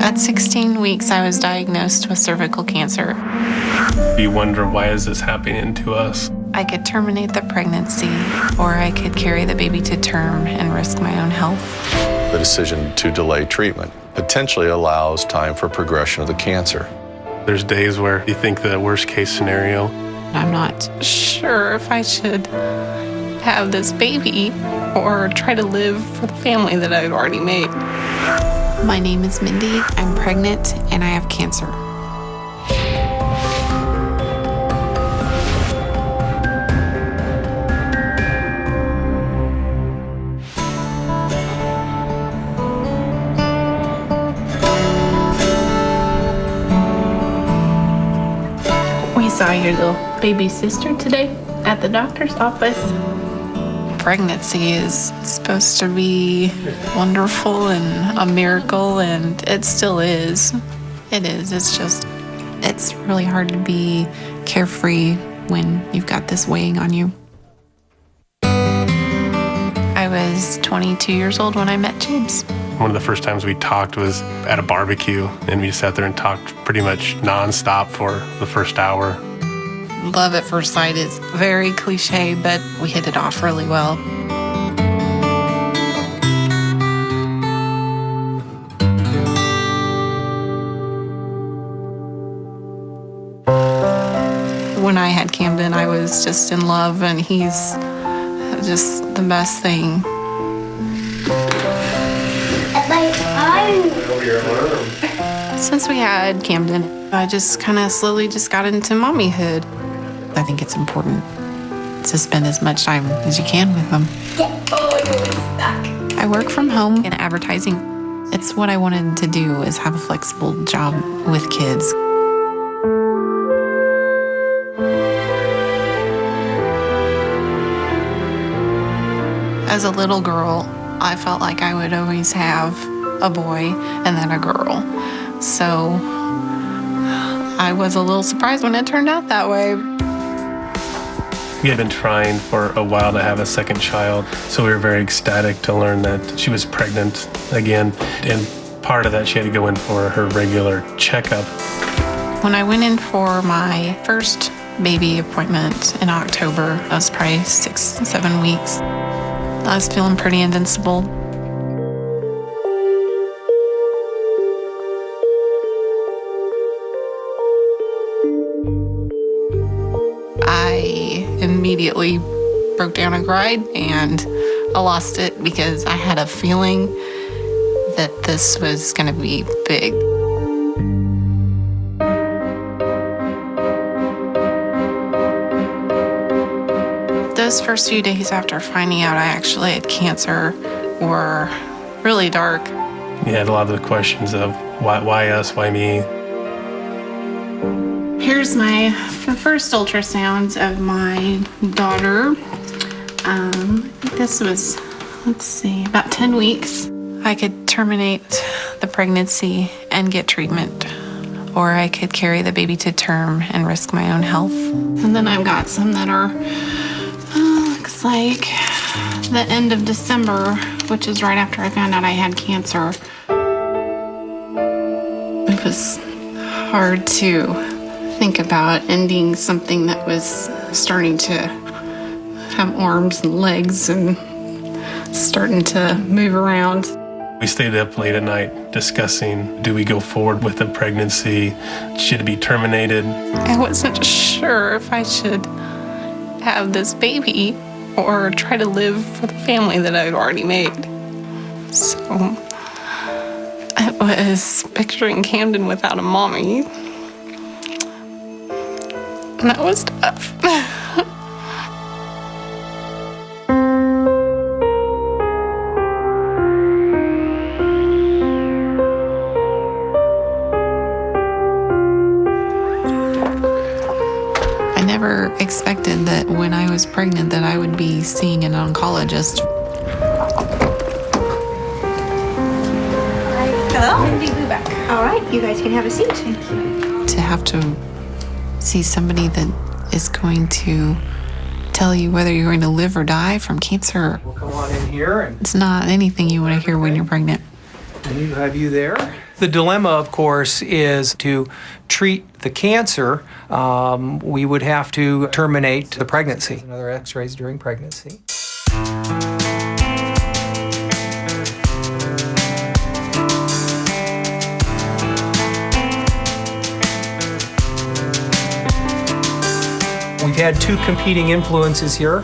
At 16 weeks, I was diagnosed with cervical cancer. You wonder, why is this happening to us? I could terminate the pregnancy, or I could carry the baby to term and risk my own health. The decision to delay treatment potentially allows time for progression of the cancer. There's days where you think the worst case scenario. I'm not sure if I should have this baby or try to live for the family that I've already made. My name is Mindy. I'm pregnant and I have cancer. We saw your little baby sister today at the doctor's office. Pregnancy is supposed to be wonderful and a miracle, and it still is. It is. It's really hard to be carefree when you've got this weighing on you. I was 22 years old when I met James. One of the first times we talked was at a barbecue, and we sat there and talked pretty much nonstop for the first hour. Love at first sight is very cliche, but we hit it off really well. When I had Camden, I was just in love, and he's just the best thing. Since we had Camden, I just kind of slowly just got into mommyhood. I think it's important to spend as much time as you can with them. I work from home in advertising. It's what I wanted to do, is have a flexible job with kids. As a little girl, I felt like I would always have a boy and then a girl. So I was a little surprised when it turned out that way. We had been trying for a while to have a second child, so we were very ecstatic to learn that she was pregnant again. And part of that, she had to go in for her regular checkup. When I went in for my first baby appointment in October, I was probably 6-7 weeks. I was feeling pretty invincible. I immediately broke down and cried, and I lost it because I had a feeling that this was going to be big. Those first few days after finding out I actually had cancer were really dark. You had a lot of the questions of why us, why me? Here's my first ultrasounds of my daughter. This was, about 10 weeks. I could terminate the pregnancy and get treatment, or I could carry the baby to term and risk my own health. And then I've got some that are, looks like the end of December, which is right after I found out I had cancer. It was hard to think about ending something that was starting to have arms and legs and starting to move around. We stayed up late at night discussing, do we go forward with the pregnancy? Should it be terminated? I wasn't sure if I should have this baby or try to live for the family that I'd already made. So I was picturing Camden without a mommy. And that was tough. I never expected that when I was pregnant that I would be seeing an oncologist. Hello, Mindy Lubeck. All right, you guys can have a seat. Thank you. To have to see somebody that is going to tell you whether you're going to live or die from cancer. We'll come on in here, and It's not anything you want to hear when you're pregnant. have you there. The dilemma, of course, is to treat the cancer, we would have to terminate the pregnancy. Another x-rays during pregnancy. We've had two competing influences here.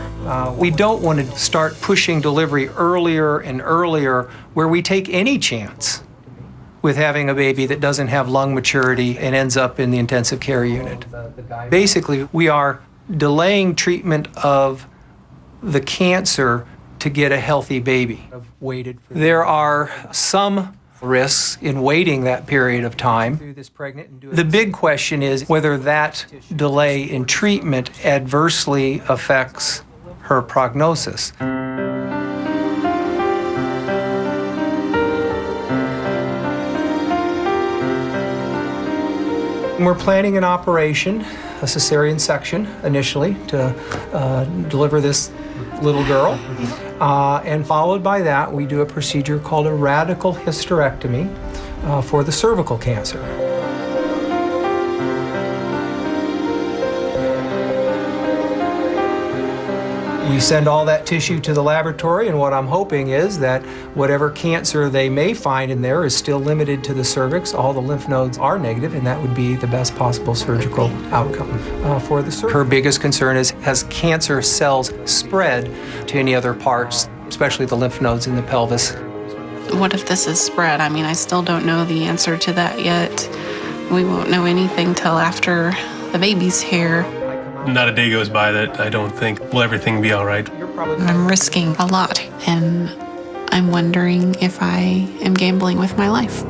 We don't want to start pushing delivery earlier and earlier where we take any chance with having a baby that doesn't have lung maturity and ends up in the intensive care unit. Basically, we are delaying treatment of the cancer to get a healthy baby. There are some risks in waiting that period of time. The big question is whether that delay in treatment adversely affects her prognosis. We're planning an operation, a cesarean section initially, to deliver this little girl. And followed by that, we do a procedure called a radical hysterectomy for the cervical cancer. We send all that tissue to the laboratory, and what I'm hoping is that whatever cancer they may find in there is still limited to the cervix. All the lymph nodes are negative, and that would be the best possible surgical outcome for the cervix. Her biggest concern is, has cancer cells spread to any other parts, especially the lymph nodes in the pelvis? What if this is spread? I mean, I still don't know the answer to that yet. We won't know anything till after the baby's here. Not a day goes by that I don't think, will everything be all right? I'm risking a lot, and I'm wondering if I am gambling with my life.